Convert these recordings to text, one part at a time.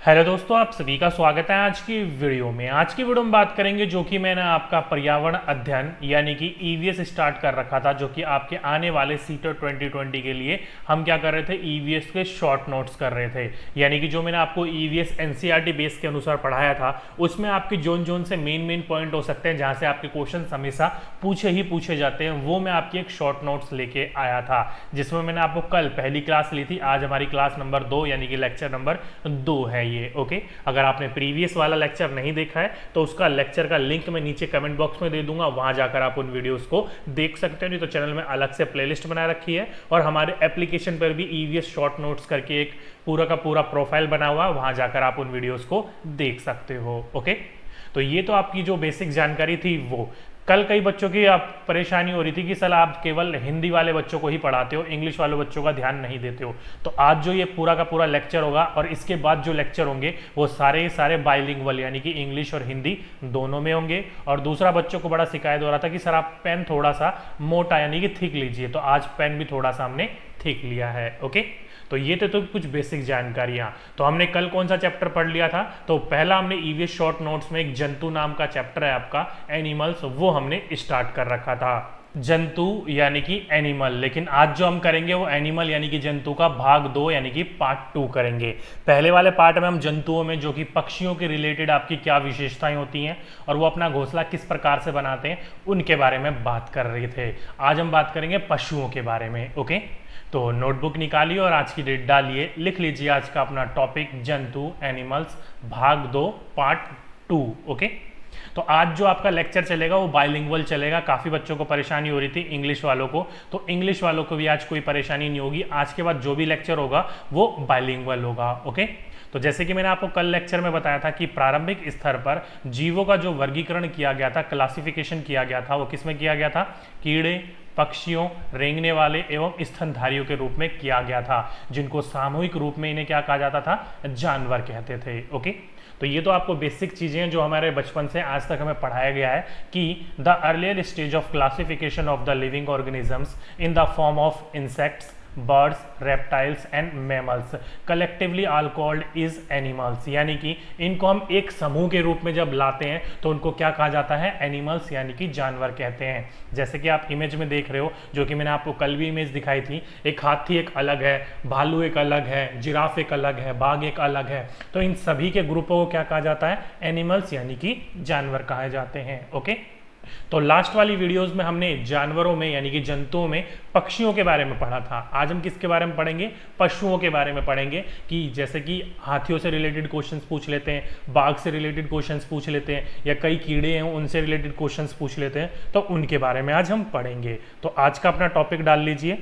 Hello दोस्तों, आप सभी का स्वागत है आज की वीडियो में। आज की वीडियो में बात करेंगे जो कि मैंने आपका पर्यावरण अध्ययन यानी कि ईवीएस स्टार्ट कर रखा था, जो कि आपके आने वाले सीटेट 2020 के लिए हम क्या कर रहे थे, ईवीएस के शॉर्ट नोट्स कर रहे थे। यानी कि जो मैंने आपको ईवीएस एनसीईआरटी बेस के अनुसार पढ़ाया था उसमें आपके जोन जोन से मेन पॉइंट हो सकते हैं जहाँ से आपके क्वेश्चन हमेशा पूछे जाते हैं, वो मैं आपकी एक शॉर्ट नोट्स लेके आया था, जिसमें मैंने आपको कल पहली क्लास ली थी। आज हमारी क्लास नंबर 2 यानी कि लेक्चर नंबर 2 है ये। ओके, अगर आपने प्रीवियस वाला लेक्चर नहीं देखा है तो उसका लेक्चर का लिंक मैं नीचे कमेंट बॉक्स में दे दूंगा, वहां जाकर आप उन वीडियोस को देख सकते हो। नहीं तो चैनल में अलग से प्लेलिस्ट बना रखी है और हमारे एप्लीकेशन पर भी ईवीएस शॉर्ट नोट्स करके एक पूरा का पूरा प्रोफाइल बना हुआ है, वहां जाकर आप उन वीडियोस को देख सकते हो। ओके, तो ये तो आपकी जो बेसिक जानकारी थी वो। कल कई बच्चों की आप परेशानी हो रही थी कि सर आप केवल हिंदी वाले बच्चों को ही पढ़ाते हो, इंग्लिश वाले बच्चों का ध्यान नहीं देते हो। तो आज जो ये पूरा का पूरा लेक्चर होगा और इसके बाद जो लेक्चर होंगे वो सारे बाइलिंगुअल यानी कि इंग्लिश और हिंदी दोनों में होंगे। और दूसरा, बच्चों को बड़ा शिकायत हो रहा था कि सर आप पेन थोड़ा सा मोटा यानी कि थिक लीजिए, तो आज पेन भी थोड़ा सा हमने थिक लिया है। ओके, तो ये तो कुछ बेसिक जानकारियां। तो हमने कल कौन सा चैप्टर पढ़ लिया था, तो पहला हमने ईवीएस शॉर्ट नोट्स में एक जंतु नाम का चैप्टर है आपका एनिमल्स, वो हमने स्टार्ट कर रखा था। जंतु यानी कि एनिमल, लेकिन आज जो हम करेंगे वो एनिमल यानी कि जंतु का भाग 2 यानी कि पार्ट 2 करेंगे। पहले वाले पार्ट में हम जंतुओं में जो कि पक्षियों के रिलेटेड आपकी क्या विशेषताएं होती हैं और वो अपना घोंसला किस प्रकार से बनाते हैं उनके बारे में बात कर रहे थे। आज हम बात करेंगे पशुओं के बारे में। ओके, तो नोटबुक निकालिए और आज की डेट डालिए, लिख लीजिए आज का अपना टॉपिक जंतु एनिमल्स भाग 2 पार्ट 2। ओके, तो आज जो आपका लेक्चर चलेगा वो बाइलिंगुअल चलेगा। काफ़ी बच्चों को परेशानी हो रही थी इंग्लिश वालों को, तो इंग्लिश वालों को भी आज कोई परेशानी नहीं होगी। आज के बाद जो भी लेक्चर होगा वो बाइलिंगुअल होगा। ओके, तो जैसे कि मैंने आपको कल लेक्चर में बताया था कि प्रारंभिक स्तर पर जीवों का जो वर्गीकरण किया गया था, क्लासिफिकेशन किया गया था, वो किसमें किया गया था, कीड़े, पक्षियों, रेंगने वाले एवं स्तनधारियों के रूप में किया गया था, जिनको सामूहिक रूप में इन्हें क्या कहा जाता था, जानवर कहते थे। ओके, तो ये तो आपको बेसिक चीजें हैं जो हमारे बचपन से आज तक हमें पढ़ाया गया है कि the earlier stage of classification of the living organisms in the form of insects, birds, reptiles and mammals collectively all called is animals. यानी कि इनको हम एक समूह के रूप में जब लाते हैं तो उनको क्या कहा जाता है, एनिमल्स यानी कि जानवर कहते हैं। जैसे कि आप इमेज में देख रहे हो, जो कि मैंने आपको कल भी इमेज दिखाई थी, एक हाथी एक अलग है, भालू एक अलग है, जिराफ एक अलग है, बाघ एक अलग है। तो इन सभी के ग्रुपों को क्या कहा जाता है, एनिमल्स यानी कि जानवर कहे जाते हैं। ओके, तो लास्ट वाली वीडियोस में हमने जानवरों में यानी कि जंतुओं में पक्षियों के बारे में पढ़ा था। आज हम किसके बारे में पढ़ेंगे, पशुओं के बारे में पढ़ेंगे। कि जैसे कि हाथियों से रिलेटेड क्वेश्चंस पूछ लेते हैं, बाघ से रिलेटेड क्वेश्चंस पूछ लेते हैं, या कई कीड़े हैं उनसे रिलेटेड क्वेश्चंस पूछ लेते हैं, तो उनके बारे में आज हम पढ़ेंगे। तो आज का अपना टॉपिक डाल लीजिए,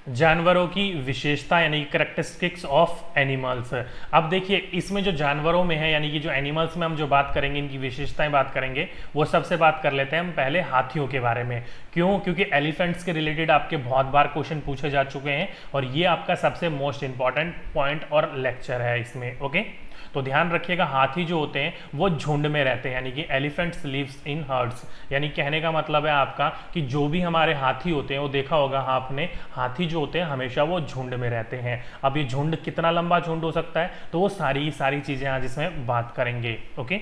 जानवरों की विशेषता यानी कि कैरेक्टरिस्टिक्स ऑफ एनिमल्स। अब देखिए, इसमें जो जानवरों में है यानी कि जो एनिमल्स में हम जो बात करेंगे, इनकी विशेषताएं बात करेंगे, वो सबसे बात कर लेते हैं हम पहले हाथियों के बारे में। क्यों? क्योंकि एलिफेंट्स के रिलेटेड आपके बहुत बार क्वेश्चन पूछे जा चुके हैं और ये आपका सबसे मोस्ट इंपॉर्टेंट पॉइंट और लेक्चर है इसमें। ओके, तो ध्यान रखिएगा, हाथी जो होते हैं वो झुंड में रहते हैं, यानी कि एलिफेंट्स लिव्स इन हर्ड्स। यानी कहने का मतलब है आपका कि जो भी हमारे हाथी होते हैं, वो देखा होगा आपने, हाथी जो होते हैं हमेशा वो झुंड में रहते हैं। अब ये झुंड कितना लंबा झुंड हो सकता है, तो वो सारी चीजें आज इसमें बात करेंगे। ओके,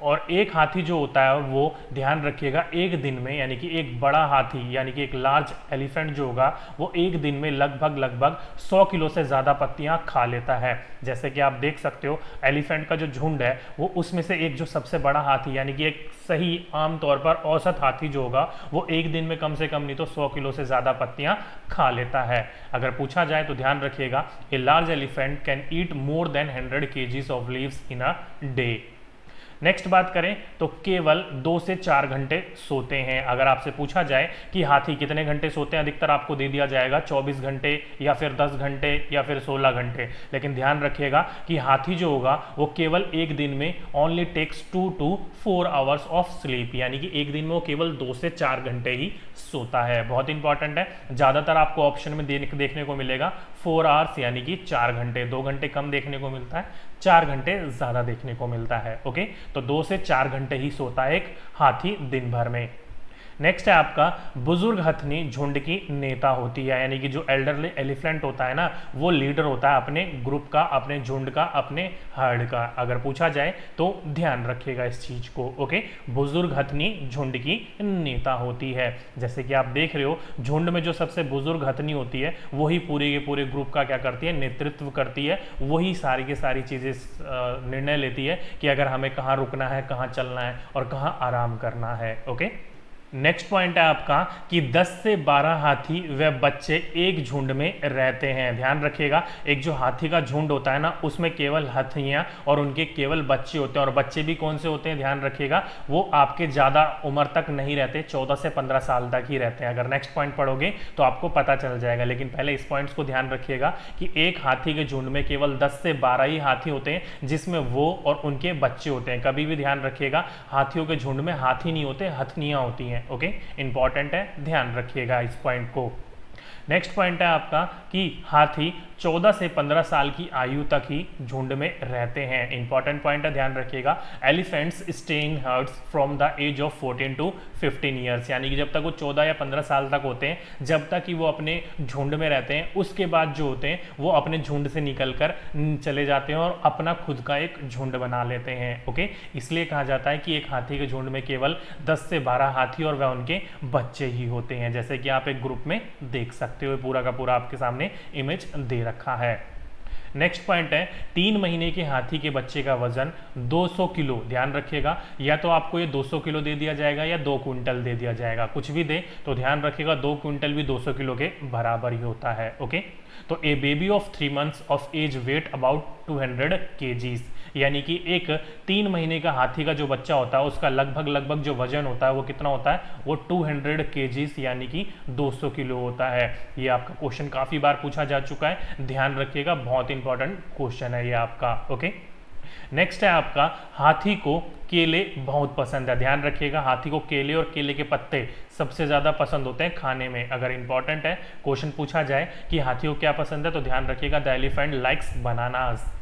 और एक हाथी जो होता है वो ध्यान रखिएगा एक दिन में, यानी कि एक बड़ा हाथी यानी कि एक लार्ज एलिफेंट जो होगा वो एक दिन में लगभग 100 किलो से ज़्यादा पत्तियां खा लेता है। जैसे कि आप देख सकते हो, एलिफेंट का जो झुंड है वो उसमें से एक जो सबसे बड़ा हाथी यानी कि एक सही आमतौर पर औसत हाथी जो होगा वो एक दिन में कम से कम नहीं तो 100 किलो से ज़्यादा पत्तियां खा लेता है। अगर पूछा जाए तो ध्यान रखिएगा, a large elephant can eat more than 100 kgs of leaves in a day. Next बात करें तो केवल 2 से 4 घंटे सोते हैं। अगर आपसे पूछा जाए कि हाथी कितने घंटे सोते हैं, अधिकतर आपको दे दिया जाएगा 24 घंटे या फिर 10 घंटे या फिर 16 घंटे। लेकिन ध्यान रखिएगा कि हाथी जो होगा वो केवल एक दिन में only takes 2 to 4 hours of sleep, यानी कि एक दिन में वो केवल 2 से 4 घंटे ही सोता है। बहुत इंपॉर्टेंट है, ज़्यादातर आपको ऑप्शन में देखने को मिलेगा 4 आवर्स यानी कि 4 घंटे, 2 घंटे कम देखने को मिलता है, 4 घंटे ज़्यादा देखने को मिलता है। ओके, तो 2 से 4 घंटे ही सोता है एक हाथी दिन भर में। नेक्स्ट है आपका बुजुर्ग हथनी झुंड की नेता होती है, यानी कि जो एल्डरली एलिफेंट होता है ना, वो लीडर होता है अपने ग्रुप का, अपने झुंड का, अपने हर्ड का। अगर पूछा जाए तो ध्यान रखिएगा इस चीज को। ओके, बुजुर्ग हथनी झुंड की नेता होती है। जैसे कि आप देख रहे हो, झुंड में जो सबसे बुजुर्ग हथनी होती है वही पूरे के पूरे ग्रुप का क्या करती है, नेतृत्व करती है। वही सारी की सारी चीजें निर्णय लेती है कि अगर हमें कहाँ रुकना है, कहाँ चलना है और कहाँ आराम करना है। ओके, नेक्स्ट पॉइंट है आपका कि 10 से 12 हाथी व बच्चे एक झुंड में रहते हैं। ध्यान रखिएगा, एक जो हाथी का झुंड होता है ना, उसमें केवल हाथियां और उनके केवल बच्चे होते हैं। और बच्चे भी कौन से होते हैं, ध्यान रखिएगा, वो आपके ज़्यादा उम्र तक नहीं रहते, 14 से 15 साल तक ही रहते हैं। अगर नेक्स्ट पॉइंट पढ़ोगे तो आपको पता चल जाएगा, लेकिन पहले इस पॉइंट्स को ध्यान रखिएगा कि एक हाथी के झुंड में केवल 10 से 12 ही हाथी होते हैं, जिसमें वो और उनके बच्चे होते हैं। कभी भी ध्यान रखिएगा, हाथियों के झुंड में हाथी नहीं होते, हथनियां होती हैं। ओके, इंपॉर्टेंट है, ध्यान रखिएगा इस पॉइंट को। नेक्स्ट पॉइंट है आपका कि हाथी 14 से 15 साल की आयु तक ही झुंड में रहते हैं। इंपॉर्टेंट पॉइंट है, ध्यान रखिएगा। Elephants stay in herds from the age of 14 to 15 years, यानी कि जब तक वो 14 या 15 साल तक होते हैं, जब तक कि वो अपने झुंड में रहते हैं। उसके बाद जो होते हैं वो अपने झुंड से निकलकर चले जाते हैं और अपना खुद का एक झुंड बना लेते हैं। ओके, इसलिए कहा जाता है कि एक हाथी के झुंड में केवल 10 से 12 हाथी और वह उनके बच्चे ही होते हैं, जैसे कि आप एक ग्रुप में देख सकते हो। पूरा का पूरा आपके सामने इमेज दे रखा है। नेक्स्ट पॉइंट है, 3 महीने के हाथी के बच्चे का वजन 200 किलो। ध्यान रखिएगा, या तो आपको ये 200 किलो दे दिया जाएगा या 2 क्विंटल दे दिया जाएगा, कुछ भी दे तो ध्यान रखिएगा 2 क्विंटल भी 200 किलो के बराबर ही होता है। ओके, तो a baby of 3 months of age weight about 200 kgs, यानी कि एक 3 महीने का हाथी का जो बच्चा होता है उसका लगभग जो वजन होता है वो कितना होता है, वो 200 kgs यानी कि 200 किलो होता है। ये आपका क्वेश्चन काफ़ी बार पूछा जा चुका है, ध्यान रखिएगा, बहुत इंपॉर्टेंट क्वेश्चन है ये आपका। ओके, नेक्स्ट है आपका हाथी को केले बहुत पसंद है। ध्यान रखिएगा, हाथी को केले और केले के पत्ते सबसे ज़्यादा पसंद होते हैं खाने में। अगर इंपॉर्टेंट है, क्वेश्चन पूछा जाए कि हाथी को क्या पसंद है, तो ध्यान रखिएगा the elephant likes bananas.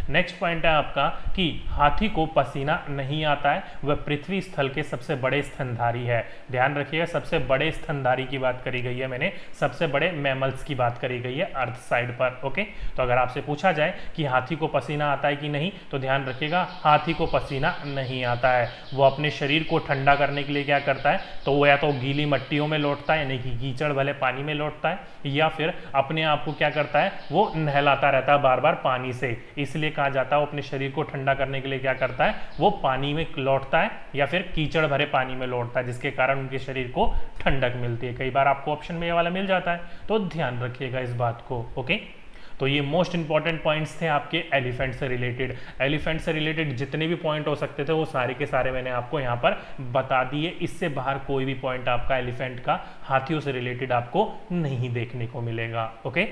Next point है आपका कि हाथी को पसीना नहीं आता है, वह पृथ्वी स्थल के सबसे बड़े स्तनधारी है। ध्यान रखिएगा, सबसे बड़े स्तनधारी की बात करी गई है, मैंने सबसे बड़े मैमल्स की बात करी गई है अर्थ साइड पर। ओके, तो अगर आपसे पूछा जाए कि हाथी को पसीना आता है कि नहीं, तो ध्यान रखिएगा हाथी को पसीना नहीं आता है। वो अपने शरीर को ठंडा करने के लिए क्या करता है, तो वो या तो गीली मट्टियों में लौटता है, यानी कि कीचड़ वाले पानी में लौटता है, या फिर अपने आप को क्या करता है, वो नहलाता रहता है बार बार पानी से। इसलिए कहा जाता है वो अपने शरीर को ठंडा करने के लिए क्या करता है, वो पानी में लौटता है या फिर कीचड़ भरे पानी में लौटता है, जिसके कारण उनके शरीर को ठंडक मिलती है। कई बार आपको ऑप्शन में ये वाला मिल जाता है, तो ध्यान रखिएगा इस बात को। ओके, तो ये मोस्ट इंपॉर्टेंट पॉइंट्स थे आपके एलिफेंट से रिलेटेड। एलिफेंट से रिलेटेड जितने भी पॉइंट हो सकते थे वो सारे के सारे मैंने आपको यहाँ पर बता दिए। इससे बाहर कोई भी पॉइंट आपका एलिफेंट का हाथियों से रिलेटेड आपको नहीं देखने को मिलेगा। ओके,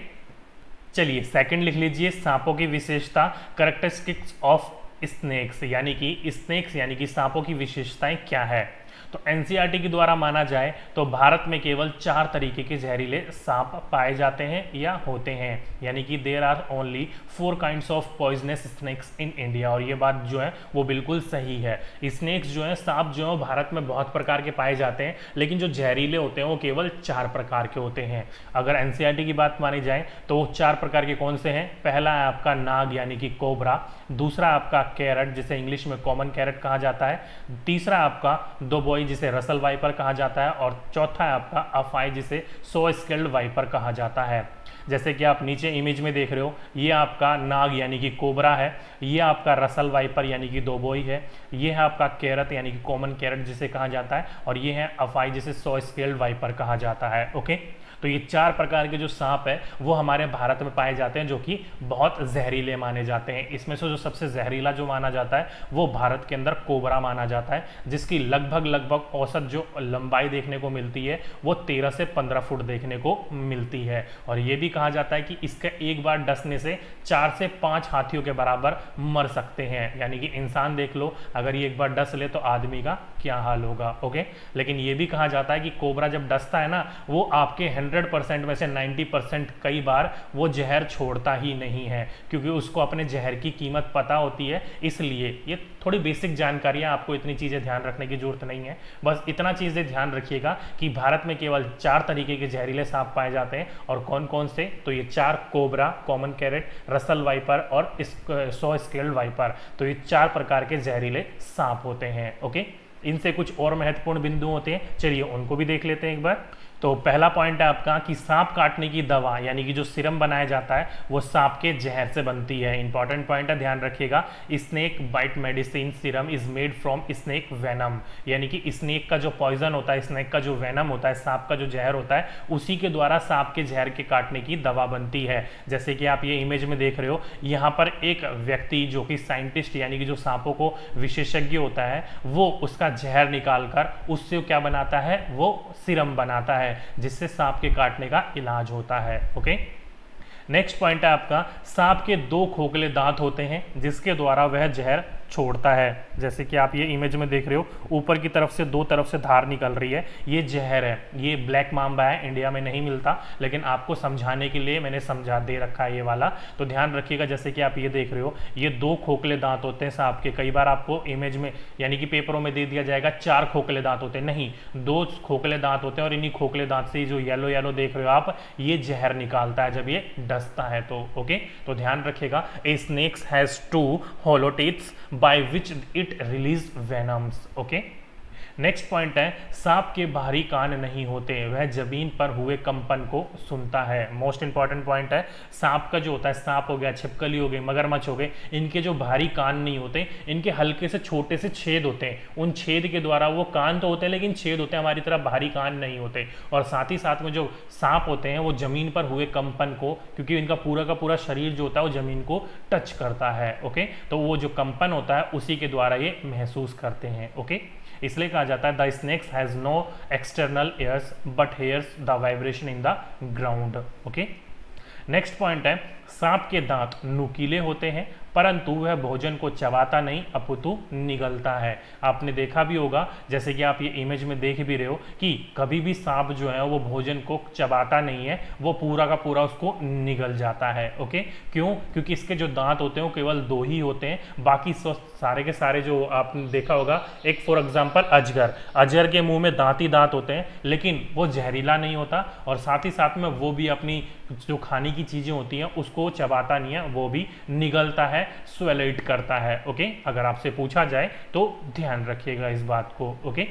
चलिए सेकंड लिख लीजिए, सांपों की विशेषता, कैरेक्टरिस्टिक्स ऑफ स्नेक्स, यानी कि सांपों की विशेषताएं क्या है। तो एनसीईआरटी के द्वारा माना जाए तो भारत में केवल 4 तरीके के जहरीले सांप पाए जाते हैं या होते हैं, यानी कि there are only 4 kinds of poisonous snakes in India. और ये बात जो है वो बिल्कुल सही है। स्नेक्स जो है, सांप जो है भारत में बहुत प्रकार के पाए जाते हैं, लेकिन जो जहरीले होते हैं वो केवल 4 प्रकार के होते हैं। अगर एनसीईआरटी की बात मानी जाए तो वो 4 प्रकार के कौन से हैं। पहला है आपका नाग यानी कि कोबरा, दूसरा आपका कैरट जिसे इंग्लिश में कॉमन कैरट कहा जाता है, तीसरा आपका दोबोई जिसे रसल वाइपर कहा जाता है, और चौथा है आपका अफाई जिसे सो स्केल्ड वाइपर कहा जाता है। जैसे कि आप नीचे इमेज में देख रहे हो, ये आपका नाग यानी कि कोबरा है, ये आपका रसल वाइपर यानी कि दोबोई है, ये है आपका कैरट यानी कि कॉमन कैरट जिसे कहा जाता है, और ये है अफाई जिसे सो स्केल्ड वाइपर कहा जाता है। ओके, तो ये 4 प्रकार के जो सांप है वो हमारे भारत में पाए जाते हैं, जो कि बहुत जहरीले माने जाते हैं। इसमें से जो सबसे जहरीला जो माना जाता है वो भारत के अंदर कोबरा माना जाता है, जिसकी लगभग औसत जो लंबाई देखने को मिलती है वो 13 से 15 फुट देखने को मिलती है। और ये भी कहा जाता है कि इसका एक बार डसने से 4 से 5 हाथियों के बराबर मर सकते हैं, यानी कि इंसान देख लो, अगर ये एक बार डस ले तो आदमी का क्या हाल होगा। ओके, लेकिन ये भी कहा जाता है कि कोबरा जब डसता है ना, वो आपके 100% में से 90% कई बार वो जहर छोड़ता ही नहीं है, क्योंकि उसको अपने जहर की कीमत पता होती है। इसलिए ये थोड़ी बेसिक जानकारियां, आपको इतनी चीज़ें ध्यान रखने की जरूरत नहीं है। बस इतना चीज़ें ध्यान रखिएगा कि भारत में केवल 4 तरीके के जहरीले सांप पाए जाते हैं। और कौन कौन से? तो ये 4 cobra, common krait, Russell viper और सॉ स्केल्ड वाइपर। तो ये 4 प्रकार के जहरीले सांप होते हैं। ओके, इनसे कुछ और महत्वपूर्ण बिंदु होते हैं, चलिए उनको भी देख लेते हैं एक बार। तो पहला पॉइंट है आपका कि सांप काटने की दवा यानी कि जो सीरम बनाया जाता है वो सांप के जहर से बनती है। इंपॉर्टेंट पॉइंट है, ध्यान रखिएगा। Snake bite medicine serum is made from snake venom, यानी कि स्नेक का जो पॉइजन होता है, स्नेक का जो वेनम होता है, सांप का जो जहर होता है, उसी के द्वारा सांप के जहर के काटने की दवा बनती है। जैसे कि आप ये इमेज में देख रहे हो, यहाँ पर एक व्यक्ति जो कि साइंटिस्ट यानी कि जो सांपों को विशेषज्ञ होता है, वो उसका जहर निकालकर उससे क्या बनाता है, वो सीरम बनाता है, जिससे सांप के काटने का इलाज होता है। ओके, नेक्स्ट पॉइंट है आपका, सांप के 2 खोखले दांत होते हैं जिसके द्वारा वह जहर छोड़ता है। जैसे कि आप ये इमेज में देख रहे हो, ऊपर की तरफ से 2 तरफ से धार निकल रही है, ये जहर है। ये ब्लैक मांबा है, इंडिया में नहीं मिलता, लेकिन आपको समझाने के लिए मैंने समझा दे रखा है ये वाला। तो ध्यान रखिएगा, जैसे कि आप ये देख रहे हो, ये 2 खोखले दांत होते हैं सांप के। कई बार आपको इमेज में यानी कि पेपरों में दे दिया जाएगा 4 खोखले दांत होते हैं, नहीं, 2 खोखले दांत होते हैं। और इन्हीं खोखले दांत से जो येलो येलो देख रहे हो आप, ये जहर निकालता है जब ये डसता है। तो ओके, तो ध्यान रखिएगा, a snakes has 2 hollow teeth by which it release venoms। Okay, next point है, सांप के बाहरी कान नहीं होते, वह जमीन पर हुए कंपन को सुनता है। मोस्ट इंपॉर्टेंट पॉइंट है, सांप का जो होता है, सांप हो गया, छिपकली हो गई, मगरमच्छ हो गए, इनके जो बाहरी कान नहीं होते, इनके हल्के से छोटे से छेद होते हैं। उन छेद के द्वारा, वो कान तो होते हैं लेकिन छेद होते हैं, हमारी तरह बाहरी कान नहीं होते। और साथ ही साथ में जो सांप होते हैं वो जमीन पर हुए कंपन को, क्योंकि इनका पूरा का पूरा शरीर जो होता है वो जमीन को टच करता है। ओके, तो वो जो कंपन होता है उसी के द्वारा ये महसूस करते हैं। ओके, इसलिए कहा जाता है the snakes has no external ears but hears the vibration in the ground. Okay, next point है, सांप के दांत नुकीले होते हैं परंतु वह भोजन को चबाता नहीं अपितु निगलता है। आपने देखा भी होगा, जैसे कि आप ये इमेज में देख भी रहे हो, कि कभी भी सांप जो है वो भोजन को चबाता नहीं है, वो पूरा का पूरा उसको निगल जाता है। ओके, क्यों? क्योंकि इसके जो दांत होते हैं वो केवल 2 ही होते हैं, बाकी सारे के सारे जो आपने देखा होगा, एक फॉर एग्जाम्पल अजगर के मुंह में दांत ही दांत होते हैं, लेकिन वो जहरीला नहीं होता, और साथ ही साथ में वो भी अपनी जो खाने की चीजें होती हैं उसको चबाता नहीं है, वो भी निगलता है, स्वेलेट करता है। ओके, अगर आपसे पूछा जाए तो ध्यान रखिएगा इस बात को। ओके,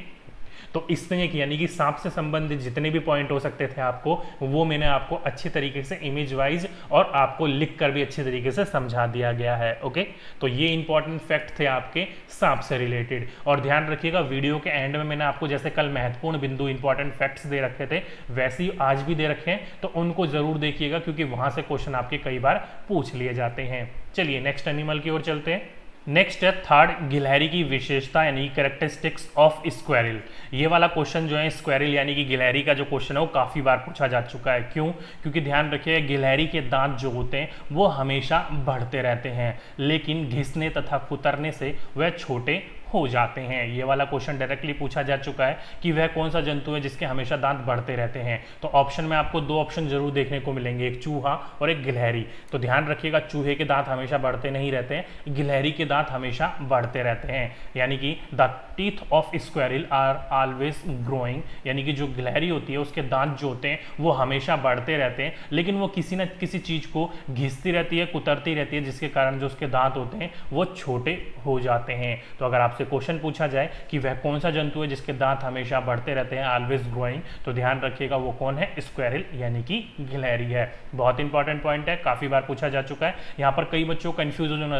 तो इस तरह की यानी कि सांप से संबंधित जितने भी पॉइंट हो सकते थे आपको, वो मैंने आपको अच्छी तरीके से इमेज वाइज और आपको लिख कर भी अच्छी तरीके से समझा दिया गया है। ओके, तो ये इंपॉर्टेंट फैक्ट थे आपके सांप से रिलेटेड। और ध्यान रखिएगा, वीडियो के एंड में मैंने आपको जैसे कल महत्वपूर्ण बिंदु इंपॉर्टेंट फैक्ट्स दे रखे थे, वैसे ही आज भी दे रखे हैं, तो उनको जरूर देखिएगा, क्योंकि वहां से क्वेश्चन आपके कई बार पूछ लिए जाते हैं। चलिए नेक्स्ट एनिमल की ओर चलते हैं। नेक्स्ट है थर्ड, गिलहरी की विशेषता यानी कैरेक्टरिस्टिक्स ऑफ स्क्वेरिल। ये वाला क्वेश्चन जो है स्क्वेरिल यानी कि गिलहरी का जो क्वेश्चन है वो काफ़ी बार पूछा जा चुका है। क्यों? क्योंकि ध्यान रखिए, गिलहरी के दांत जो होते हैं वो हमेशा बढ़ते रहते हैं, लेकिन घिसने तथा कुतरने से वह छोटे हो जाते हैं। ये वाला क्वेश्चन डायरेक्टली पूछा जा चुका है कि वह कौन सा जंतु है जिसके हमेशा दांत बढ़ते रहते हैं। तो ऑप्शन में आपको 2 ऑप्शन जरूर देखने को मिलेंगे, एक चूहा और एक गिलहरी। तो ध्यान रखिएगा, चूहे के दांत हमेशा बढ़ते नहीं रहते हैं, गिलहरी के दांत हमेशा बढ़ते रहते हैं। यानी कि the teeth of squirrel are always growing, यानी कि जो गिलहरी होती है उसके दांत जो होते हैं वो हमेशा बढ़ते रहते हैं, लेकिन वो किसी न किसी चीज को घिसती रहती है, कुतरती रहती है, जिसके कारण जो उसके दांत होते हैं वो छोटे हो जाते हैं। तो अगर आपसे क्वेश्चन पूछा जाए कि वह कौन सा जंतु है जिसके दांत हमेशा बढ़ते रहते हैं, ऑलवेज ग्रोइंग, तो ध्यान रखिएगा वो कौन है, स्क्वेरिल यानी कि गिलहरी है। बहुत इंपॉर्टेंट पॉइंट है, काफी बार पूछा जा चुका है। यहाँ पर कई बच्चों को कंफ्यूजन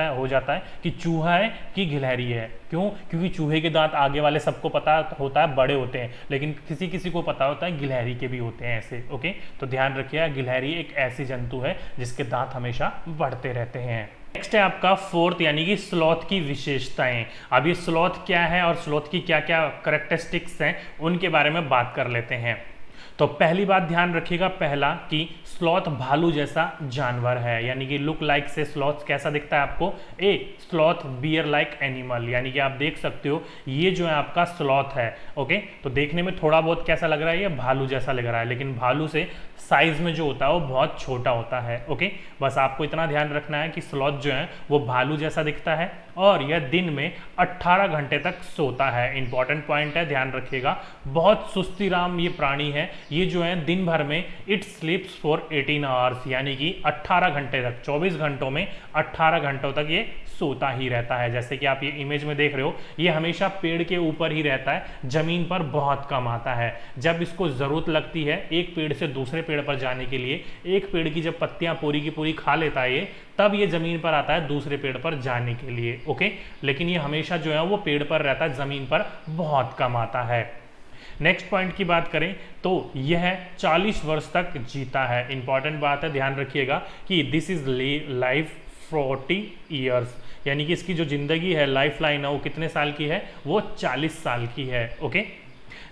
हो जाता है कि चूहा है कि गिलहरी है। क्यों? क्योंकि चूहे के दांत आगे वाले सबको पता होता है बड़े होते हैं, लेकिन किसी किसी को पता होता है गिलहरी के भी होते हैं ऐसे। ओके, तो ध्यान रखिएगा, गिलहरी एक ऐसी जंतु है जिसके दांत हमेशा बढ़ते रहते हैं। नेक्स्ट है आपका फोर्थ यानी कि स्लॉथ की विशेषताएं। अब ये स्लॉथ क्या है और स्लॉथ की क्या क्या कैरेक्टरिस्टिक्स हैं उनके बारे में बात कर लेते हैं। तो पहली बात ध्यान रखिएगा, पहला कि स्लॉथ भालू जैसा जानवर है, यानी कि लुक लाइक से स्लॉथ कैसा दिखता है आपको, ए स्लॉथ बियर लाइक एनिमल, यानी कि आप देख सकते हो ये जो है आपका स्लॉथ है। ओके, तो देखने में थोड़ा बहुत कैसा लग रहा है, ये भालू जैसा लग रहा है, लेकिन भालू से साइज में जो होता है वो बहुत छोटा होता है। ओके, बस आपको इतना ध्यान रखना है कि स्लॉथ जो है वो भालू जैसा दिखता है और यह दिन में 18 घंटे तक सोता है। इंपॉर्टेंट पॉइंट है, ध्यान रखिएगा। बहुत सुस्तीराम ये प्राणी है, ये जो है दिन भर में इट स्लीप्स फॉर 18 आवर्स, यानी कि 18 घंटे तक, 24 घंटों में 18 घंटों तक ये सोता ही रहता है। जैसे कि आप ये इमेज में देख रहे हो, ये हमेशा पेड़ के ऊपर ही रहता है, जमीन पर बहुत कम आता है। जब इसको जरूरत लगती है एक पेड़ से दूसरे पेड़ पर जाने के लिए, एक पेड़ की जब पत्तियां पूरी की पूरी खा लेता है ये, तब ये जमीन पर आता है दूसरे पेड़ पर जाने के लिए। ओके, लेकिन ये हमेशा जो है वो पेड़ पर रहता है, जमीन पर बहुत कम आता है। नेक्स्ट पॉइंट की बात करें तो यह 40 वर्ष तक जीता है। इंपॉर्टेंट बात है, ध्यान रखिएगा कि दिस इज लाइफ 40 ईयर्स, यानी कि इसकी जो जिंदगी है, लाइफ लाइन है, वो कितने साल की है, वो 40 साल की है। ओके,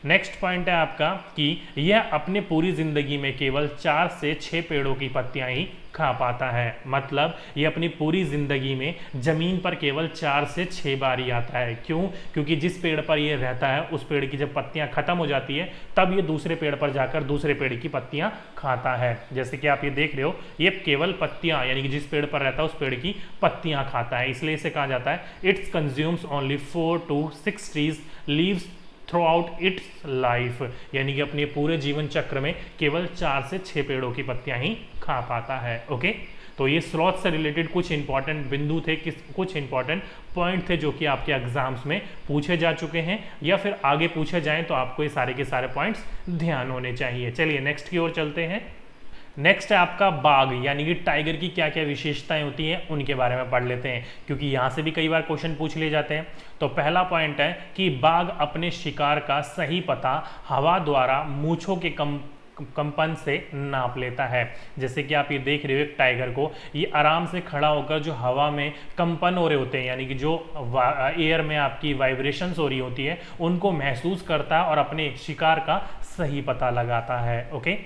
नेक्स्ट पॉइंट है आपका कि यह अपने पूरी जिंदगी में केवल 4 से 6 पेड़ों की पत्तियां ही खा पाता है। मतलब ये अपनी पूरी जिंदगी में जमीन पर केवल 4 से 6 बार ही आता है। क्यों? क्योंकि जिस पेड़ पर ये रहता है उस पेड़ की जब पत्तियां खत्म हो जाती है तब ये दूसरे पेड़ पर जाकर दूसरे पेड़ की पत्तियां खाता है। जैसे कि आप ये देख रहे हो, ये केवल पत्तियां, यानी कि जिस पेड़ पर रहता है उस पेड़ की पत्तियां खाता है, इसलिए इसे कहा जाता है it's consumes only 4 to 6 trees leaves through out it's life, यानी कि अपने पूरे जीवन चक्र में केवल 4 से 6 पेड़ों की पत्तियां ही खा पाता है। ओके, तो ये स्लॉथ से रिलेटेड कुछ इंपॉर्टेंट बिंदु थे, कुछ इंपॉर्टेंट पॉइंट थे जो कि आपके एग्जाम्स में पूछे जा चुके हैं या फिर आगे पूछे जाएं तो आपको ये सारे के सारे पॉइंट्स ध्यान होने चाहिए। चलिए नेक्स्ट की ओर चलते हैं। नेक्स्ट है आपका बाघ, यानी कि टाइगर की क्या क्या विशेषताएं होती हैं उनके बारे में पढ़ लेते हैं, क्योंकि यहाँ से भी कई बार क्वेश्चन पूछ लिए जाते हैं। तो पहला पॉइंट है कि बाघ अपने शिकार का सही पता हवा द्वारा मूंछों के कंपन से नाप लेता है। जैसे कि आप ये देख रहे हो एक टाइगर को, ये आराम से खड़ा होकर जो हवा में कंपन हो रहे होते हैं, यानी कि जो एयर में आपकी वाइब्रेशंस हो रही होती है, उनको महसूस करता है और अपने शिकार का सही पता लगाता है। ओके,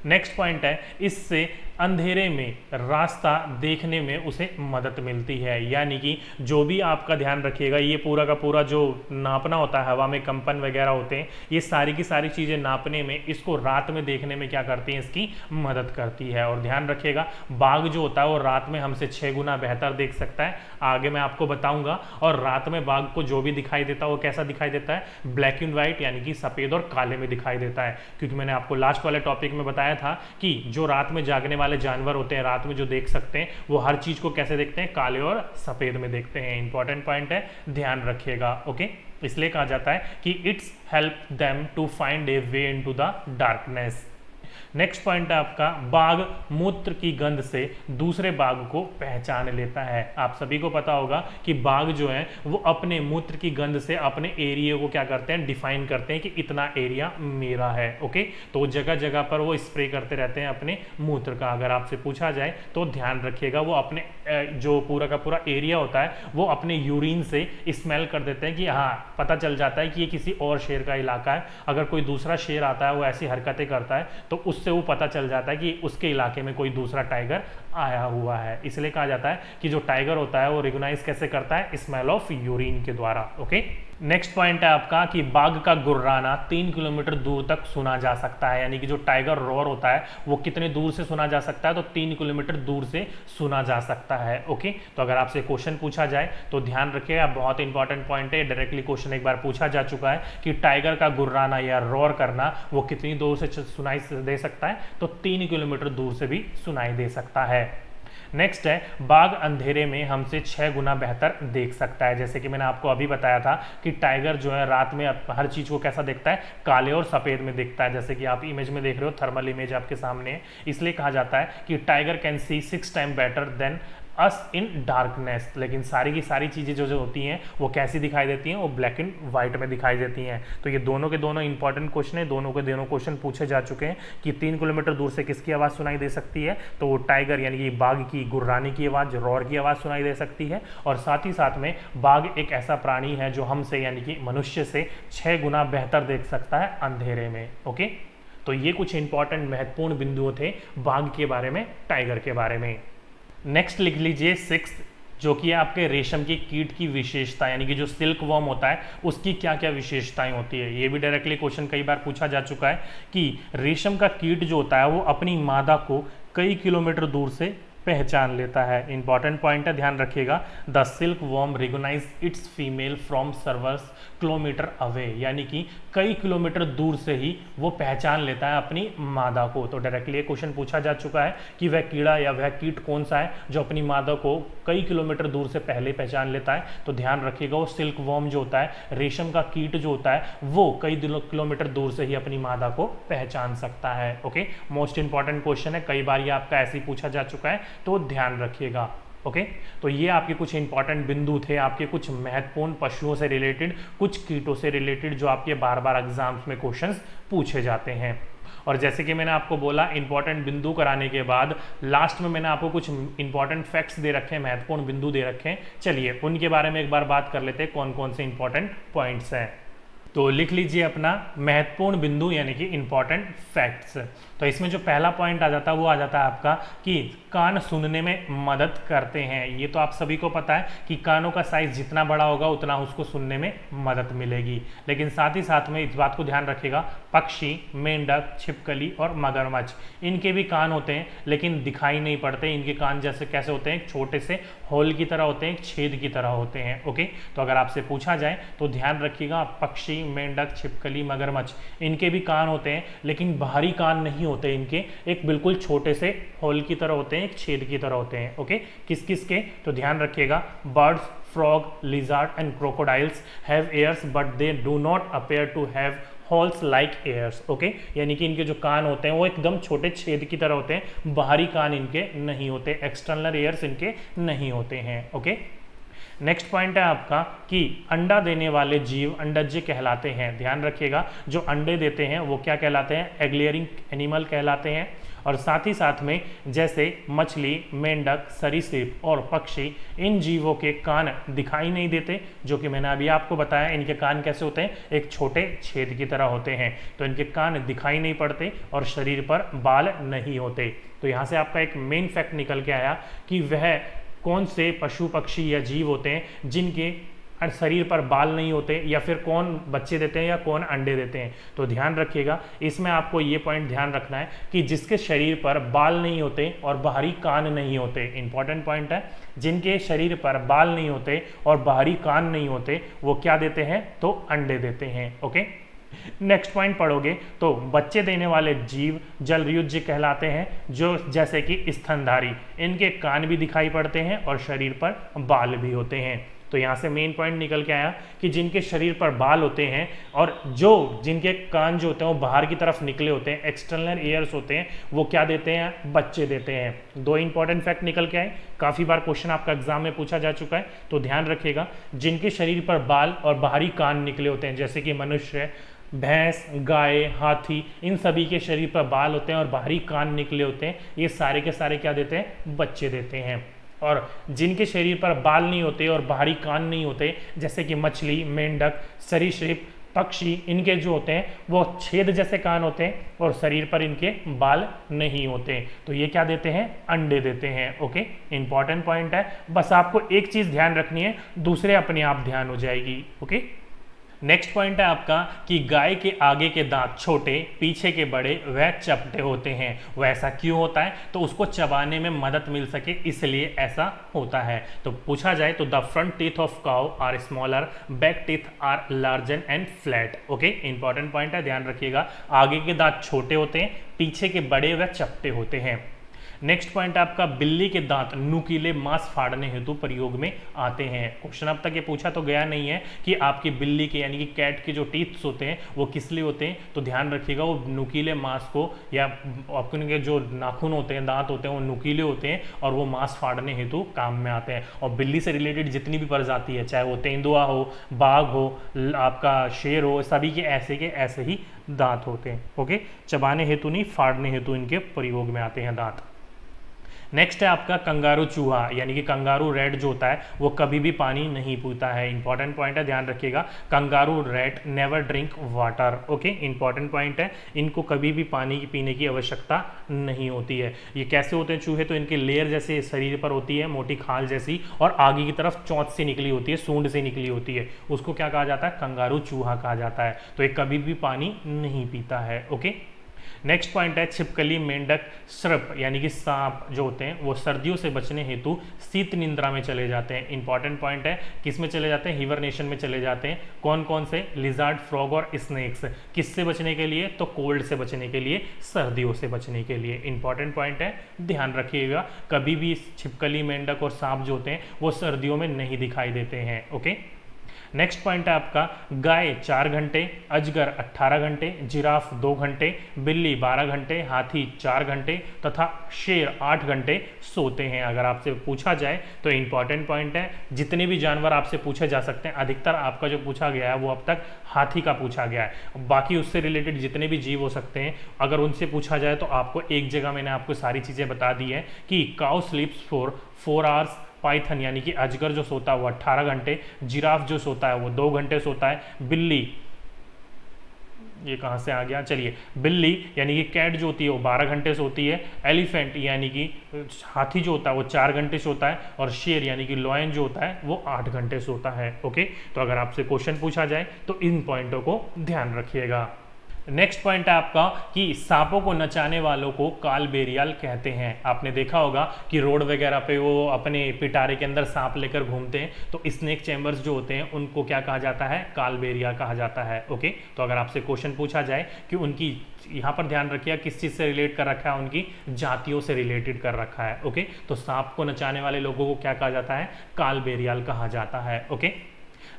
नेक्स्ट पॉइंट है, इससे अंधेरे में रास्ता देखने में उसे मदद मिलती है। यानी कि जो भी आपका ध्यान रखिएगा, ये पूरा का पूरा जो नापना होता है, हवा में कंपन वगैरह होते हैं, ये सारी की सारी चीज़ें नापने में, इसको रात में देखने में क्या करती हैं, इसकी मदद करती है। और ध्यान रखिएगा, बाघ जो होता है वो रात में हमसे 6 गुना बेहतर देख सकता है, आगे मैं आपको बताऊंगा। और रात में बाघ को जो भी दिखाई देता है वो कैसा दिखाई देता है, ब्लैक एंड व्हाइट, यानी कि सफ़ेद और काले में दिखाई देता है। क्योंकि मैंने आपको लास्ट वाले टॉपिक में बताया था कि जो रात में जागने वाले जानवर होते हैं, रात में जो देख सकते हैं, वो हर चीज को कैसे देखते हैं, काले और सफेद में देखते हैं। इंपॉर्टेंट पॉइंट है, ध्यान रखिएगा। ओके, इसलिए कहा जाता है कि it's help them to find a way into the darkness. Next point है आपका, बाघ मूत्र की गंध से दूसरे बाघ को पहचान लेता है। आप सभी को पता होगा कि बाघ जो है वो अपने मूत्र की गंध से अपने एरिया को क्या करते हैं, डिफाइन करते हैं कि इतना एरिया मेरा है। ओके, तो जगह जगह पर वो स्प्रे करते रहते हैं अपने मूत्र का। अगर आपसे पूछा जाए तो ध्यान रखिएगा, वो अपने जो पूरा का पूरा एरिया होता है वो अपने यूरिन से स्मेल कर देते हैं कि हाँ, पता चल जाता है कि ये किसी और शेर का इलाका है। अगर कोई दूसरा शेर आता है, वो ऐसी हरकतें करता है, तो उससे वो पता चल जाता है कि उसके इलाके में कोई दूसरा टाइगर आया हुआ है। इसलिए कहा जाता है कि जो टाइगर होता है वो रिकॉग्नाइज कैसे करता है, स्मेल ऑफ यूरिन के द्वारा। ओके, नेक्स्ट पॉइंट है आपका कि बाघ का गुर्राना 3 किलोमीटर दूर तक सुना जा सकता है। यानी कि जो टाइगर रोर होता है वो कितने दूर से सुना जा सकता है, तो 3 किलोमीटर दूर से सुना जा सकता है। ओके, तो अगर आपसे क्वेश्चन पूछा जाए तो ध्यान रखिएगा, बहुत इंपॉर्टेंट पॉइंट है, डायरेक्टली क्वेश्चन एक बार पूछा जा चुका है कि टाइगर का गुर्राना या रोर करना वो कितनी दूर से सुनाई दे सकता है, तो 3 किलोमीटर दूर से भी सुनाई दे सकता है। नेक्स्ट है, बाघ अंधेरे में हमसे 6 गुना बेहतर देख सकता है। जैसे कि मैंने आपको अभी बताया था कि टाइगर जो है रात में हर चीज को कैसा देखता है, काले और सफेद में देखता है। जैसे कि आप इमेज में देख रहे हो, थर्मल इमेज आपके सामने है। इसलिए कहा जाता है कि tiger can see 6 time better than us in darkness. लेकिन सारी की सारी चीज़ें जो होती हैं वो कैसी दिखाई देती हैं, वो ब्लैक एंड व्हाइट में दिखाई देती हैं। तो ये दोनों के दोनों इंपॉर्टेंट क्वेश्चन है, दोनों के दोनों क्वेश्चन पूछे जा चुके हैं कि 3 किलोमीटर दूर से किसकी आवाज़ सुनाई दे सकती है, तो वो टाइगर यानी कि बाघ की गुर्राने की आवाज़, रोर की आवाज़ सुनाई दे सकती है। और साथ ही साथ में बाघ एक ऐसा प्राणी है जो हमसे यानी कि मनुष्य से 6 गुना बेहतर देख सकता है अंधेरे में। ओके, तो ये कुछ इंपॉर्टेंट महत्वपूर्ण बिंदु थे बाघ के बारे में, टाइगर के बारे में। नेक्स्ट लिख लीजिए 6, जो कि आपके रेशम की कीट की विशेषता, यानी कि जो सिल्क वर्म होता है उसकी क्या क्या विशेषताएं होती है। ये भी डायरेक्टली क्वेश्चन कई बार पूछा जा चुका है कि रेशम का कीट जो होता है वो अपनी मादा को कई किलोमीटर दूर से पहचान लेता है। इंपॉर्टेंट पॉइंट है, ध्यान रखिएगा। The silk worm recognise its female from several kilometre away, यानी कि कई किलोमीटर दूर से ही वो पहचान लेता है अपनी मादा को। तो डायरेक्टली ये क्वेश्चन पूछा जा चुका है कि वह कीड़ा या वह कीट कौन सा है जो अपनी मादा को कई किलोमीटर दूर से पहले पहचान लेता है। तो ध्यान रखिएगा, वो सिल्क वर्म जो होता है, रेशम का कीट जो होता है, वो कई किलोमीटर दूर से ही अपनी मादा को पहचान सकता है। ओके, मोस्ट इंपॉर्टेंट क्वेश्चन है, कई बार ये आपका ऐसे ही पूछा जा चुका है, तो ध्यान रखिएगा। ओके, तो ये आपके कुछ इंपॉर्टेंट बिंदु थे, आपके कुछ महत्वपूर्ण पशुओं से रिलेटेड, कुछ कीटों से रिलेटेड, जो आपके बार बार एग्जाम्स में क्वेश्चंस पूछे जाते हैं। और जैसे कि मैंने आपको बोला, इंपॉर्टेंट बिंदु कराने के बाद लास्ट में मैंने आपको कुछ इंपॉर्टेंट फैक्ट्स दे रखे हैं, महत्वपूर्ण बिंदु दे रखे हैं। चलिए उनके बारे में एक बार बात कर लेते हैं, कौन कौन से इंपॉर्टेंट पॉइंट्स हैं। तो लिख लीजिए अपना महत्वपूर्ण बिंदु यानी कि इंपॉर्टेंट फैक्ट्स। तो इसमें जो पहला पॉइंट आ जाता है वो आ जाता है आपका कि कान सुनने में मदद करते हैं। ये तो आप सभी को पता है कि कानों का साइज जितना बड़ा होगा उतना उसको सुनने में मदद मिलेगी। लेकिन साथ ही साथ में इस बात को ध्यान रखिएगा, पक्षी, मेंढक, छिपकली और मगरमच्छ, इनके भी कान होते हैं लेकिन दिखाई नहीं पड़ते। इनके कान जैसे कैसे होते हैं, छोटे से होल की तरह होते हैं, छेद की तरह होते हैं। ओके, तो अगर आपसे पूछा जाए तो ध्यान रखिएगा, पक्षी, मेंढक, छिपकली, मगरमच्छ, इनके भी कान होते हैं लेकिन बाहरी कान नहीं होते इनके, एक बिल्कुल छोटे से होल की तरह होते हैं, एक छेद की तरह होते हैं। ओके, किस किस के, तो ध्यान रखिएगा, birds, frog, lizard and crocodiles have ears but they do not appear to have holes like ears. Okay, यानी कि इनके जो कान होते हैं वो एकदम छोटे छेद की तरह होते हैं, बाहरी कान इनके नहीं होते, एक्सटर्नल एयर्स इनके नहीं होते हैं। ओके, नेक्स्ट पॉइंट है आपका कि अंडा देने वाले जीव अंडज्य कहलाते हैं। ध्यान रखिएगा, जो अंडे देते हैं वो क्या कहलाते हैं, एग लेयरिंग एनिमल कहलाते हैं। और साथ ही साथ में जैसे मछली, मेंढक, सरीसृप और पक्षी, इन जीवों के कान दिखाई नहीं देते, जो कि मैंने अभी आपको बताया, इनके कान कैसे होते हैं, एक छोटे छेद की तरह होते हैं। तो इनके कान दिखाई नहीं पड़ते और शरीर पर बाल नहीं होते। तो यहाँ से आपका एक मेन फैक्ट निकल के आया कि वह कौन से पशु, पक्षी या जीव होते हैं जिनके शरीर पर बाल नहीं होते, या फिर कौन बच्चे देते हैं या कौन अंडे देते हैं। तो ध्यान रखिएगा, इसमें आपको ये पॉइंट ध्यान रखना है कि जिसके शरीर पर बाल नहीं होते और बाहरी कान नहीं होते, इंपॉर्टेंट पॉइंट है, जिनके शरीर पर बाल नहीं होते और बाहरी कान नहीं होते, वो क्या देते हैं, तो अंडे देते हैं। ओके, नेक्स्ट पॉइंट पढ़ोगे तो बच्चे देने वाले जीव जलयुज्य कहलाते हैं, जो जैसे कि स्तनधारी, इनके कान भी दिखाई पड़ते हैं और शरीर पर बाल भी होते हैं। तो यहाँ से मेन पॉइंट निकल के आया कि जिनके शरीर पर बाल होते हैं और जिनके कान जो होते हैं वो बाहर की तरफ निकले होते हैं, एक्सटर्नल ईयर्स होते हैं, वो क्या देते हैं, बच्चे देते हैं। दो इंपॉर्टेंट फैक्ट निकल के आए, काफ़ी बार क्वेश्चन आपका एग्जाम में पूछा जा चुका है। तो ध्यान रखिएगा, जिनके शरीर पर बाल और बाहरी कान निकले होते हैं, जैसे कि मनुष्य, भैंस, गाय, हाथी, इन सभी के शरीर पर बाल होते हैं और बाहरी कान निकले होते हैं, ये सारे के सारे क्या देते हैं, बच्चे देते हैं। और जिनके शरीर पर बाल नहीं होते और बाहरी कान नहीं होते, जैसे कि मछली, मेंढक, सरीसृप, पक्षी, इनके जो होते हैं वो छेद जैसे कान होते हैं और शरीर पर इनके बाल नहीं होते, तो ये क्या देते हैं, अंडे देते हैं। ओके, इंपॉर्टेंट पॉइंट है, बस आपको एक चीज़ ध्यान रखनी है, दूसरे अपने आप ध्यान हो जाएगी। ओके, नेक्स्ट पॉइंट है आपका कि गाय के आगे के दांत छोटे, पीछे के बड़े व चपटे होते हैं। वो ऐसा क्यों होता है, तो उसको चबाने में मदद मिल सके इसलिए ऐसा होता है। तो पूछा जाए तो the front teeth of cow are smaller, back teeth are larger and flat. Okay, important point है, ध्यान रखिएगा, आगे के दांत छोटे होते हैं, पीछे के बड़े व चपटे होते हैं। नेक्स्ट पॉइंट आपका, बिल्ली के दांत नुकीले मांस फाड़ने हेतु प्रयोग में आते हैं। क्वेश्चन अब तक ये पूछा तो गया नहीं है कि आपकी बिल्ली के यानी कि कैट के जो टीथ्स होते हैं वो किस लिए होते हैं, तो ध्यान रखिएगा, वो नुकीले मांस को, या आपके जो नाखून होते हैं, दांत होते हैं, वो नुकीले होते हैं और वो मांस फाड़ने हेतु काम में आते हैं। और बिल्ली से रिलेटेड जितनी भी प्रजाति है, चाहे वो तेंदुआ हो, बाघ हो, आपका शेर हो, सभी के ऐसे ही दांत होते हैं। ओके, चबाने हेतु नहीं, फाड़ने हेतु इनके प्रयोग में आते हैं दांत। नेक्स्ट है आपका कंगारू चूहा यानी कि कंगारू रेट जो होता है वो कभी भी पानी नहीं पीता है। इंपॉर्टेंट पॉइंट है, ध्यान रखिएगा। Kangaroo rat never drink water. Okay, important point है, इनको कभी भी पानी पीने की आवश्यकता नहीं होती है। ये कैसे होते हैं चूहे? तो इनके लेयर जैसे शरीर पर होती है, मोटी खाल जैसी, और आगे की तरफ चोंच से निकली होती है, सूंड से निकली होती है। उसको क्या कहा जाता है? कंगारू चूहा कहा जाता है। तो ये कभी भी पानी नहीं पीता है। ओके, नेक्स्ट पॉइंट है छिपकली, मेंढक, सर्प यानी कि सांप जो होते हैं वो सर्दियों से बचने हेतु शीत निंद्रा में चले जाते हैं। इंपॉर्टेंट पॉइंट है, किस में चले जाते हैं? हिबरनेशन में चले जाते हैं। कौन कौन से? लिजार्ड, फ्रॉग और स्नेक्स। किससे बचने के लिए? तो कोल्ड से बचने के लिए, सर्दियों से बचने के लिए। इंपॉर्टेंट पॉइंट है, ध्यान रखिएगा। कभी भी छिपकली, मेंढक और सांप जो होते हैं वो सर्दियों में नहीं दिखाई देते हैं। ओके, नेक्स्ट पॉइंट है आपका गाय 4 घंटे, अजगर 18 घंटे, जिराफ 2 घंटे, बिल्ली 12 घंटे, हाथी 4 घंटे तथा शेर 8 घंटे सोते हैं। अगर आपसे पूछा जाए तो इंपॉर्टेंट पॉइंट है, जितने भी जानवर आपसे पूछे जा सकते हैं, अधिकतर आपका जो पूछा गया है वो अब तक हाथी का पूछा गया है। बाकी उससे रिलेटेड जितने भी जीव हो सकते हैं अगर उनसे पूछा जाए तो आपको एक जगह मैंने आपको सारी चीज़ें बता दी है कि काउ स्लीप्स फॉर 4 आवर्स, पाइथन यानी कि अजगर जो सोता है वो 18 घंटे, जिराफ जो सोता है वो 2 घंटे सोता है, बिल्ली, ये कहाँ से आ गया, चलिए, बिल्ली यानी कि कैट जो होती है वो 12 घंटे सोती है, एलिफेंट यानी कि हाथी जो होता है वो 4 घंटे सोता है, और शेर यानी कि लॉयन जो होता है वो 8 घंटे सोता है। ओके, तो अगर आपसे क्वेश्चन पूछा जाए तो इन पॉइंटों को ध्यान रखिएगा। नेक्स्ट पॉइंट है आपका कि सांपों को नचाने वालों को कालबेरियाल कहते हैं। आपने देखा होगा कि रोड वगैरह पे वो अपने पिटारे के अंदर सांप लेकर घूमते हैं, तो स्नेक चैम्बर्स जो होते हैं उनको क्या कहा जाता है? कालबेरिया कहा जाता है। ओके, तो अगर आपसे क्वेश्चन पूछा जाए कि उनकी, यहाँ पर ध्यान रखिए किस चीज़ से रिलेट कर रखा है, उनकी जातियों से रिलेटेड कर रखा है। ओके, तो सांप को नचाने वाले लोगों को क्या कहा जाता है? कालबेरियाल कहा जाता है। ओके,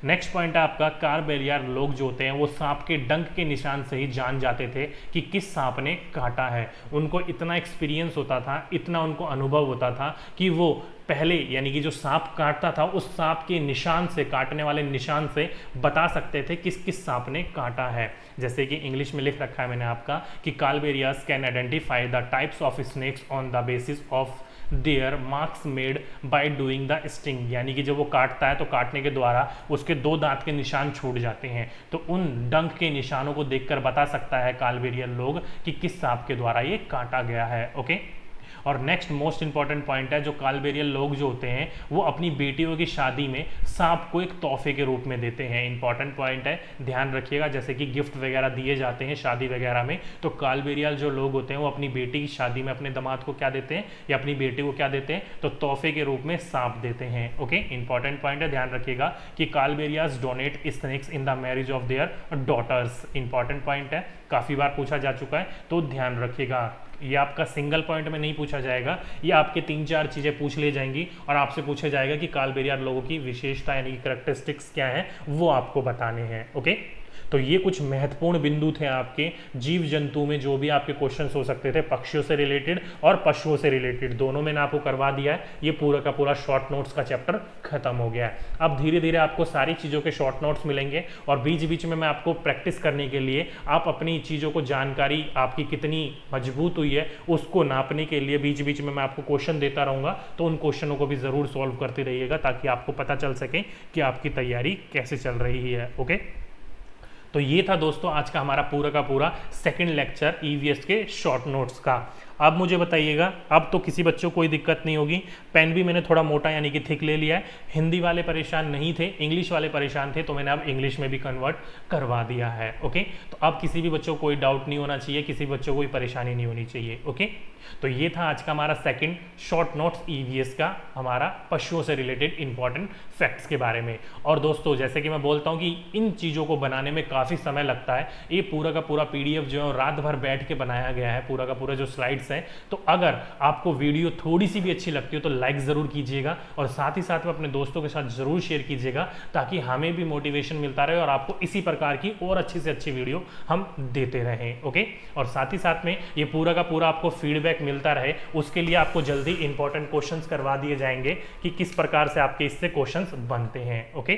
नेक्स्ट पॉइंट है आपका कालबेरियाल लोग जो होते हैं वो सांप के डंक के निशान से ही जान जाते थे कि किस सांप ने काटा है। उनको इतना एक्सपीरियंस होता था, इतना उनको अनुभव होता था कि वो पहले यानी कि जो सांप काटता था उस सांप के निशान से, काटने वाले निशान से बता सकते थे किस किस सांप ने काटा है। जैसे कि इंग्लिश में लिख रखा है मैंने आपका कि Kalbelias can identify the types of snakes on the basis of their marks made by doing the sting, यानी कि जब वो काटता है तो काटने के द्वारा उसके 2 दांत के निशान छूट जाते हैं, तो उन डंक के निशानों को देखकर बता सकता है कालबेरियल लोग कि किस सांप के द्वारा ये काटा गया है। ओके, और नेक्स्ट मोस्ट इंपॉर्टेंट पॉइंट है, जो कालबेरियल लोग जो होते हैं वो अपनी बेटियों की शादी में सांप को एक तोहफे के रूप में देते हैं। इंपॉर्टेंट पॉइंट है, ध्यान रखिएगा। जैसे कि गिफ्ट वगैरह दिए जाते हैं शादी वगैरह में, तो कालबेरियल जो लोग होते हैं वो अपनी बेटी की शादी में अपने दामाद को क्या देते हैं या अपनी बेटी को क्या देते हैं? तो तोहफे के रूप में सांप देते हैं। ओके, इंपॉर्टेंट पॉइंट है, ध्यान रखिएगा कि Kalbelias donate snakes in the marriage of their daughters. Important point है, काफ़ी बार पूछा जा चुका है, तो ध्यान रखिएगा। ये आपका सिंगल पॉइंट में नहीं पूछा जाएगा, ये आपके 3-4 चीज़ें पूछ ले जाएंगी और आपसे पूछा जाएगा कि कालबेरियाल लोगों की विशेषता यानी कि कैरेक्टरिस्टिक्स क्या है वो आपको बताने हैं। ओके, तो ये कुछ महत्वपूर्ण बिंदु थे आपके जीव जंतु में, जो भी आपके क्वेश्चंस हो सकते थे, पक्षियों से रिलेटेड और पशुओं से रिलेटेड, दोनों मैंने आपको करवा दिया है। ये पूरा का पूरा शॉर्ट नोट्स का चैप्टर खत्म हो गया है। अब धीरे धीरे आपको सारी चीज़ों के शॉर्ट नोट्स मिलेंगे और बीच बीच में मैं आपको प्रैक्टिस करने के लिए, आप अपनी चीज़ों को, जानकारी आपकी कितनी मजबूत हुई है उसको नापने के लिए बीच बीच में मैं आपको क्वेश्चन देता रहूँगा, तो उन क्वेश्चनों को भी ज़रूर सॉल्व करते रहिएगा ताकि आपको पता चल सके कि आपकी तैयारी कैसे चल रही है। ओके, तो ये था दोस्तों आज का हमारा पूरा का पूरा सेकंड लेक्चर ईवीएस के शॉर्ट नोट्स का। अब मुझे बताइएगा, अब तो किसी बच्चों को कोई दिक्कत नहीं होगी। पेन भी मैंने थोड़ा मोटा यानी कि थिक ले लिया है। हिंदी वाले परेशान नहीं थे, इंग्लिश वाले परेशान थे, तो मैंने अब इंग्लिश में भी कन्वर्ट करवा दिया है। ओके, तो अब किसी भी बच्चों को कोई डाउट नहीं होना चाहिए, किसी बच्चों को कोई परेशानी नहीं होनी चाहिए। ओके, तो ये था आज का हमारा सेकंड शॉर्ट नोट्स ईवीएस का, हमारा पशुओं से रिलेटेड इंपॉर्टेंट फैक्ट्स के बारे में। और दोस्तों जैसे कि मैं बोलता हूँ कि इन चीज़ों को बनाने में काफ़ी समय लगता है। ये पूरा का पूरा पीडीएफ जो है रात भर बैठ के बनाया गया है, पूरा का पूरा जो स्लाइड्स हैं। तो अगर आपको वीडियो थोड़ी सी भी अच्छी लगती हो तो लाइक ज़रूर कीजिएगा और साथ ही साथ में अपने दोस्तों के साथ ज़रूर शेयर कीजिएगा, ताकि हमें भी मोटिवेशन मिलता रहे और आपको इसी प्रकार की और अच्छी से अच्छी वीडियो हम देते रहें। ओके, और साथ ही साथ में ये पूरा का पूरा आपको फीडबैक मिलता रहे, उसके लिए आपको जल्दी इंपॉर्टेंट क्वेश्चंस करवा दिए जाएंगे कि किस प्रकार से आपके इससे क्वेश्चंस बनते हैं। ओके,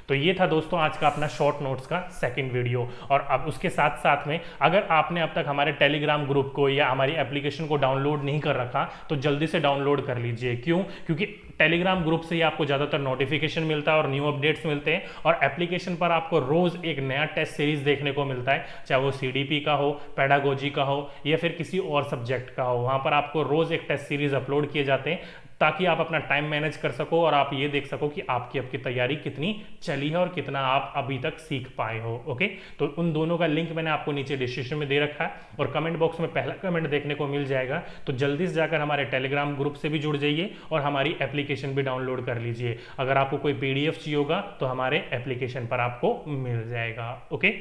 तो ये था दोस्तों आज का अपना शॉर्ट नोट्स का सेकंड वीडियो। और अब उसके साथ साथ में अगर आपने अब तक हमारे टेलीग्राम ग्रुप को या हमारी एप्लीकेशन को डाउनलोड नहीं कर रखा तो जल्दी से डाउनलोड कर लीजिए। क्यों? क्योंकि टेलीग्राम ग्रुप से ही आपको ज़्यादातर नोटिफिकेशन मिलता है और न्यू अपडेट्स मिलते हैं, और एप्लीकेशन पर आपको रोज़ एक नया टेस्ट सीरीज देखने को मिलता है, चाहे वो सीडीपी का हो, पेडागोजी का हो या फिर किसी और सब्जेक्ट का हो। वहाँ पर आपको रोज़ एक टेस्ट सीरीज अपलोड किए जाते हैं ताकि आप अपना टाइम मैनेज कर सको और आप ये देख सको कि आपकी आपकी तैयारी कितनी चली है और कितना आप अभी तक सीख पाए हो। ओके, तो उन दोनों का लिंक मैंने आपको नीचे डिस्क्रिप्शन में दे रखा है और कमेंट बॉक्स में पहला कमेंट देखने को मिल जाएगा। तो जल्दी से जाकर हमारे टेलीग्राम ग्रुप से भी जुड़ जाइए और हमारी एप्लीकेशन भी डाउनलोड कर लीजिए। अगर आपको कोई पीडीएफ चाहिए होगा तो हमारे एप्लीकेशन पर आपको मिल जाएगा। ओके,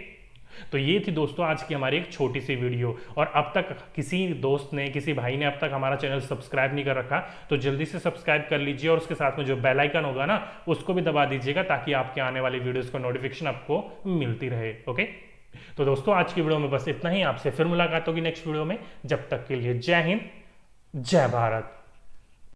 तो ये थी दोस्तों आज की हमारी एक छोटी सी वीडियो। और अब तक किसी दोस्त ने, किसी भाई ने अब तक हमारा चैनल सब्सक्राइब नहीं कर रखा तो जल्दी से सब्सक्राइब कर लीजिए, और उसके साथ में जो बेल आइकन होगा ना उसको भी दबा दीजिएगा ताकि आपके आने वाली वीडियोस का नोटिफिकेशन आपको मिलती रहे। ओके, तो दोस्तों आज की वीडियो में बस इतना ही। आपसे फिर मुलाकात होगी नेक्स्ट वीडियो में। जब तक के लिए जय हिंद, जय भारत।